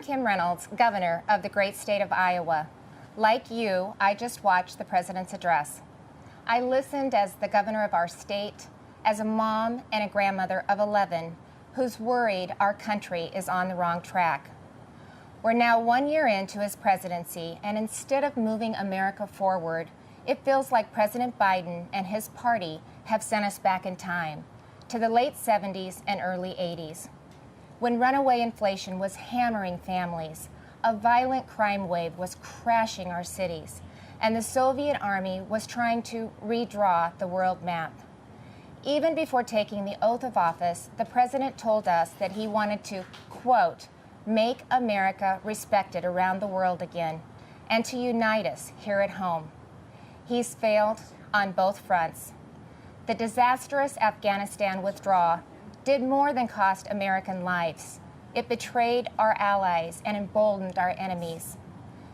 I'm Kim Reynolds, Governor of the great state of Iowa. Like you, I just watched the President's address. I listened as the governor of our state, as a mom and a grandmother of 11 who's worried our country is on the wrong track. We're now 1 year into his presidency, and instead of moving America forward, it feels like President Biden and his party have sent us back in time to the late 70s and early 80s, when runaway inflation was hammering families, a violent crime wave was crashing our cities, and the Soviet Army was trying to redraw the world map. Even before taking the oath of office, the president told us that he wanted to, quote, make America respected around the world again, and to unite us here at home. He's failed on both fronts. The disastrous Afghanistan withdrawal did more than cost American lives. It betrayed our allies and emboldened our enemies.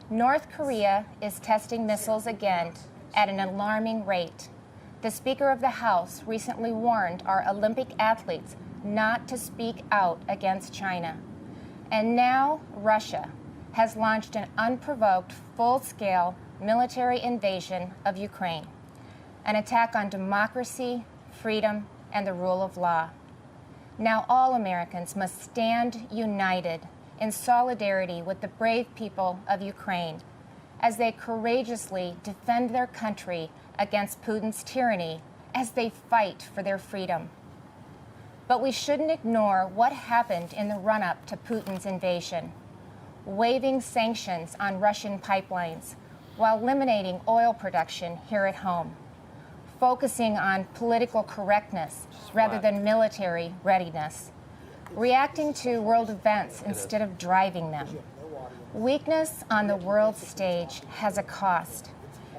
North Korea is testing missiles again at an alarming rate. The Speaker of the House recently warned our Olympic athletes not to speak out against China. And now Russia has launched an unprovoked, full-scale military invasion of Ukraine, an attack on democracy, freedom, and the rule of law. Now all Americans must stand united in solidarity with the brave people of Ukraine as they courageously defend their country against Putin's tyranny as they fight for their freedom. But we shouldn't ignore what happened in the run-up to Putin's invasion, waiving sanctions on Russian pipelines while eliminating oil production here at home, focusing on political correctness rather than military readiness, reacting to world events instead of driving them. Weakness on the world stage has a cost,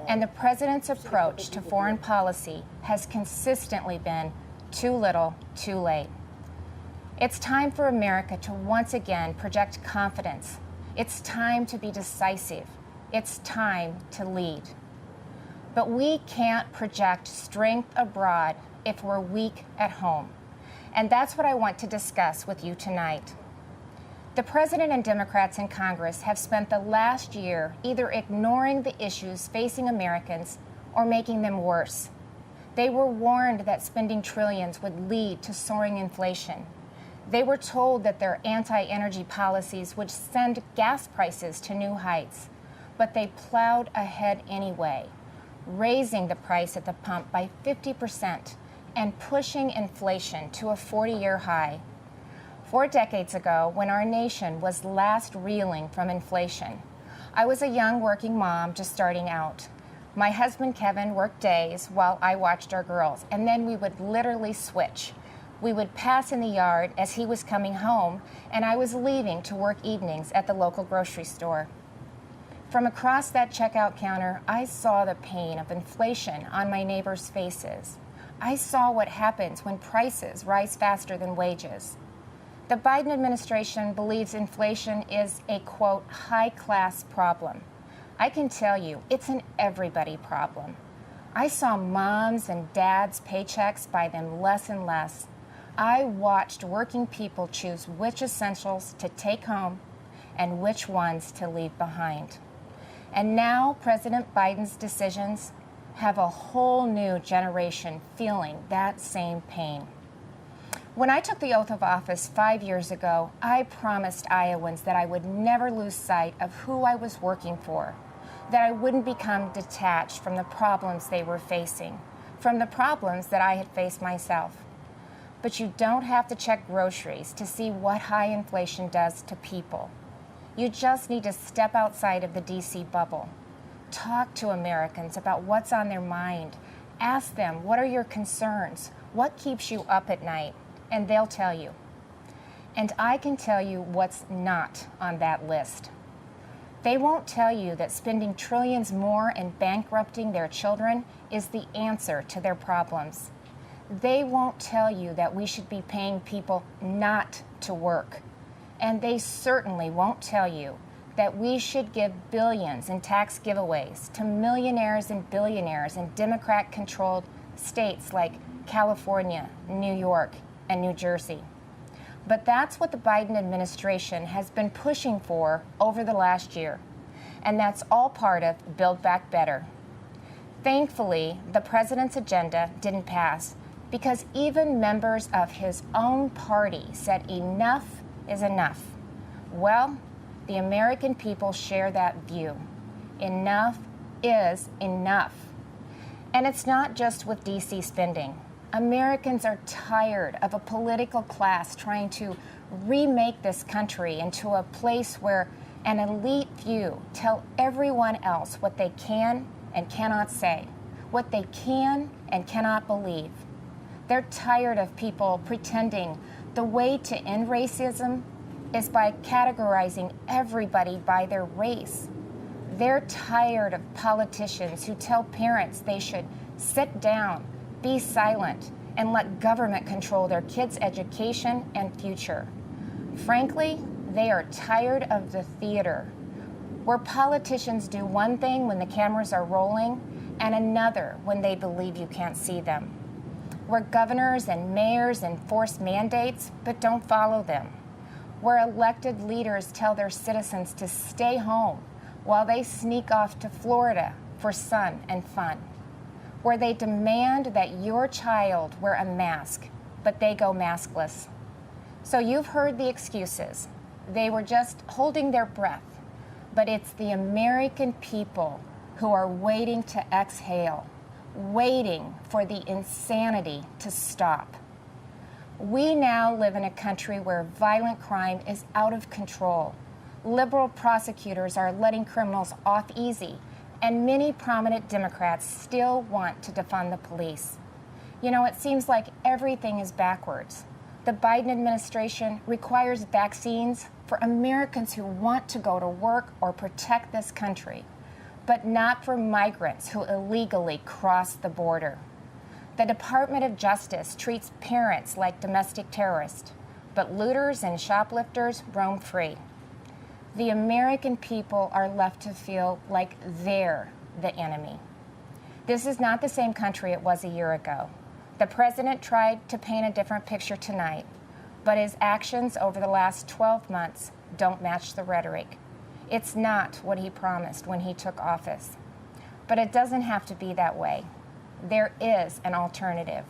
and the president's approach to foreign policy has consistently been too little, too late. It's time for America to once again project confidence. It's time to be decisive. It's time to lead. But we can't project strength abroad if we're weak at home. And that's what I want to discuss with you tonight. The President and Democrats in Congress have spent the last year either ignoring the issues facing Americans or making them worse. They were warned that spending trillions would lead to soaring inflation. They were told that their anti-energy policies would send gas prices to new heights, but they plowed ahead anyway, raising the price at the pump by 50% and pushing inflation to a 40-year high. 4 decades ago, when our nation was last reeling from inflation, I was a young working mom just starting out. My husband, Kevin, worked days while I watched our girls, and then we would literally switch. We would pass in the yard as he was coming home, and I was leaving to work evenings at the local grocery store. From across that checkout counter, I saw the pain of inflation on my neighbors' faces. I saw what happens when prices rise faster than wages. The Biden administration believes inflation is a, quote, high-class problem. I can tell you, it's an everybody problem. I saw moms and dads' paychecks buy them less and less. I watched working people choose which essentials to take home and which ones to leave behind. And now President Biden's decisions have a whole new generation feeling that same pain. When I took the oath of office 5 years ago, I promised Iowans that I would never lose sight of who I was working for, that I wouldn't become detached from the problems they were facing, from the problems that I had faced myself. But you don't have to check groceries to see what high inflation does to people. You just need to step outside of the DC bubble. Talk to Americans about what's on their mind. Ask them, what are your concerns? What keeps you up at night? And they'll tell you. And I can tell you what's not on that list. They won't tell you that spending trillions more and bankrupting their children is the answer to their problems. They won't tell you that we should be paying people not to work. And they certainly won't tell you that we should give billions in tax giveaways to millionaires and billionaires in Democrat-controlled states like California, New York, and New Jersey. But that's what the Biden administration has been pushing for over the last year. And that's all part of Build Back Better. Thankfully, the president's agenda didn't pass because even members of his own party said enough is enough. Well, the American people share that view. Enough is enough. And it's not just with D.C. spending. Americans are tired of a political class trying to remake this country into a place where an elite few tell everyone else what they can and cannot say, what they can and cannot believe. They're tired of people pretending the way to end racism is by categorizing everybody by their race. They're tired of politicians who tell parents they should sit down, be silent, and let government control their kids' education and future. Frankly, they are tired of the theater, where politicians do one thing when the cameras are rolling and another when they believe you can't see them. Where governors and mayors enforce mandates but don't follow them. Where elected leaders tell their citizens to stay home while they sneak off to Florida for sun and fun. Where they demand that your child wear a mask, but they go maskless. So you've heard the excuses. They were just holding their breath. But it's the American people who are waiting to exhale, waiting for the insanity to stop. We now live in a country where violent crime is out of control. Liberal prosecutors are letting criminals off easy, and many prominent Democrats still want to defund the police. You know, it seems like everything is backwards. The Biden administration requires vaccines for Americans who want to go to work or protect this country, but not for migrants who illegally cross the border. The Department of Justice treats parents like domestic terrorists, but looters and shoplifters roam free. The American people are left to feel like they're the enemy. This is not the same country it was a year ago. The president tried to paint a different picture tonight, but his actions over the last 12 months don't match the rhetoric. It's not what he promised when he took office. But it doesn't have to be that way. There is an alternative.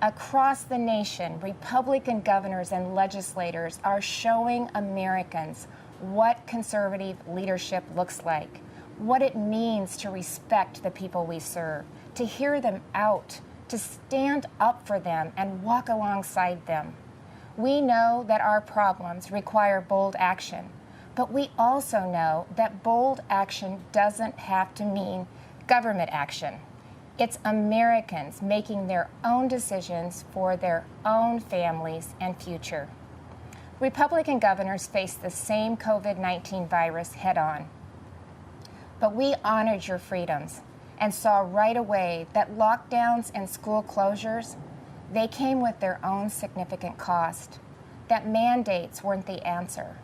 Across the nation, Republican governors and legislators are showing Americans what conservative leadership looks like, what it means to respect the people we serve, to hear them out, to stand up for them and walk alongside them. We know that our problems require bold action, but we also know that bold action doesn't have to mean government action. It's Americans making their own decisions for their own families and future. Republican governors face the same COVID-19 virus head-on. But we honored your freedoms and saw right away that lockdowns and school closures, they came with their own significant cost, that mandates weren't the answer.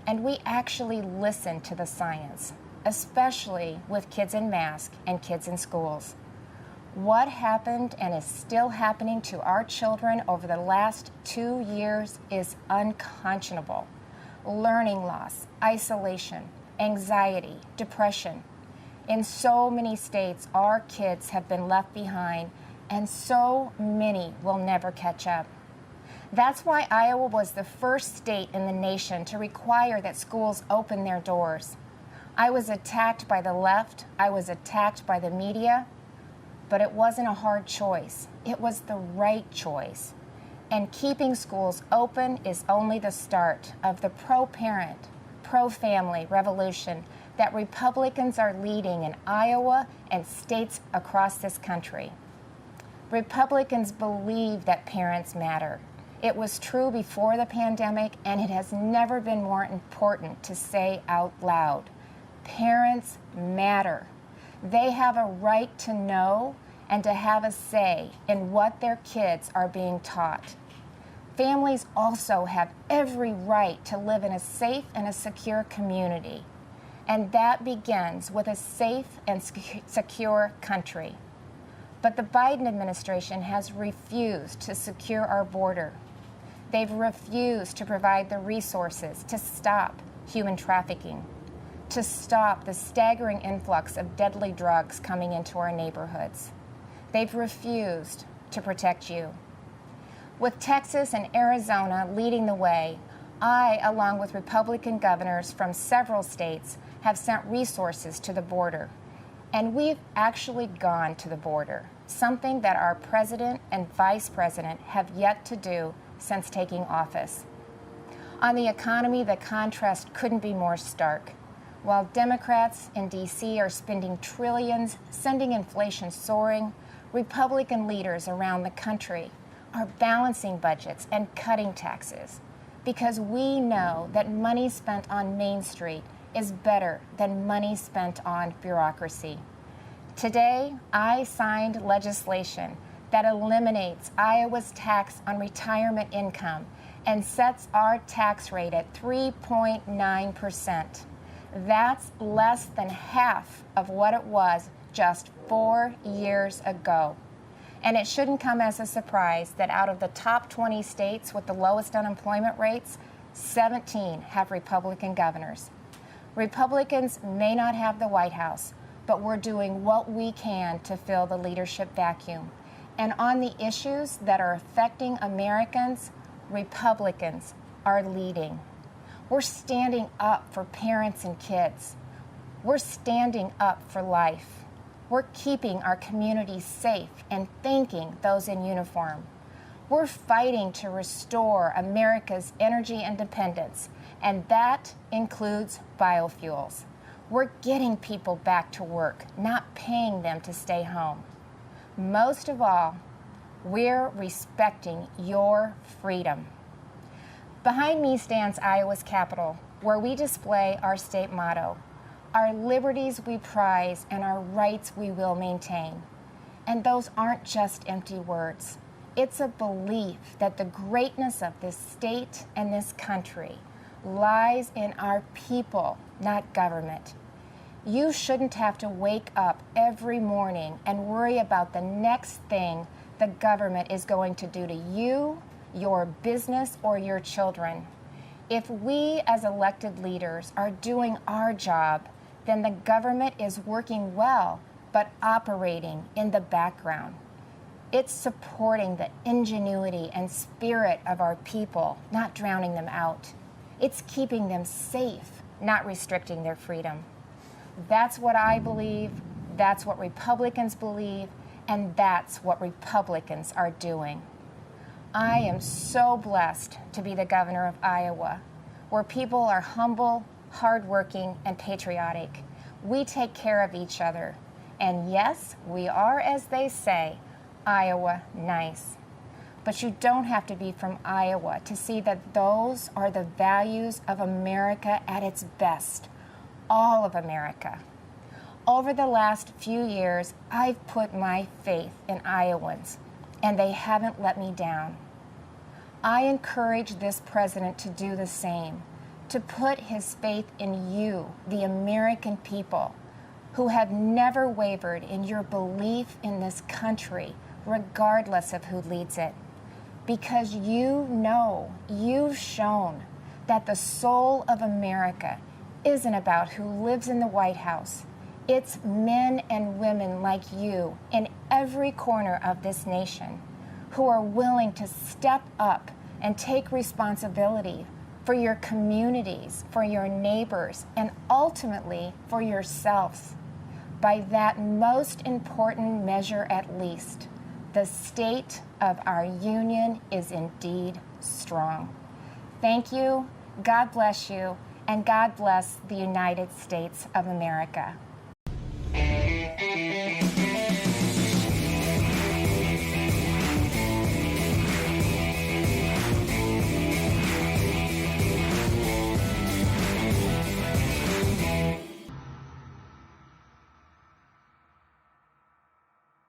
And we actually listened to the science, especially with kids in masks and kids in schools. What happened and is still happening to our children over the last 2 years is unconscionable. Learning loss, isolation, anxiety, depression. In so many states, our kids have been left behind, and so many will never catch up. That's why Iowa was the first state in the nation to require that schools open their doors. I was attacked by the left, I was attacked by the media, but it wasn't a hard choice. It was the right choice. And keeping schools open is only the start of the pro-parent, pro-family revolution that Republicans are leading in Iowa and states across this country. Republicans believe that parents matter. It was true before the pandemic, and it has never been more important to say out loud. Parents matter. They have a right to know and to have a say in what their kids are being taught. Families also have every right to live in a safe and a secure community. And that begins with a safe and secure country. But the Biden administration has refused to secure our border. They've refused to provide the resources to stop human trafficking, to stop the staggering influx of deadly drugs coming into our neighborhoods. They've refused to protect you. With Texas and Arizona leading the way, I, along with Republican governors from several states, have sent resources to the border. And we've actually gone to the border, something that our president and vice president have yet to do since taking office. On the economy, the contrast couldn't be more stark. While Democrats in D.C. are spending trillions, sending inflation soaring, Republican leaders around the country are balancing budgets and cutting taxes, because we know that money spent on Main Street is better than money spent on bureaucracy. Today, I signed legislation that eliminates Iowa's tax on retirement income and sets our tax rate at 3.9%. That's less than half of what it was just 4 years ago. And it shouldn't come as a surprise that out of the top 20 states with the lowest unemployment rates, 17 have Republican governors. Republicans may not have the White House, but we're doing what we can to fill the leadership vacuum. And on the issues that are affecting Americans, Republicans are leading. We're standing up for parents and kids. We're standing up for life. We're keeping our communities safe and thanking those in uniform. We're fighting to restore America's energy independence, and that includes biofuels. We're getting people back to work, not paying them to stay home. Most of all, we're respecting your freedom. Behind me stands Iowa's Capitol, where we display our state motto: our liberties we prize and our rights we will maintain. And those aren't just empty words. It's a belief that the greatness of this state and this country lies in our people, not government. You shouldn't have to wake up every morning and worry about the next thing the government is going to do to you, your business, or your children. If we as elected leaders are doing our job, then the government is working well, but operating in the background. It's supporting the ingenuity and spirit of our people, not drowning them out. It's keeping them safe, not restricting their freedom. That's what I believe, that's what Republicans believe, and that's what Republicans are doing. I am so blessed to be the governor of Iowa, where people are humble, hardworking, and patriotic. We take care of each other. And yes, we are, as they say, Iowa nice. But you don't have to be from Iowa to see that those are the values of America at its best, all of America. Over the last few years, I've put my faith in Iowans, and they haven't let me down. I encourage this president to do the same, to put his faith in you, the American people, who have never wavered in your belief in this country, regardless of who leads it. Because you know, you've shown that the soul of America isn't about who lives in the White House. It's men and women like you in every corner of this nation who are willing to step up and take responsibility for your communities, for your neighbors, and ultimately for yourselves. By that most important measure at least, the state of our union is indeed strong. Thank you, God bless you, and God bless the United States of America.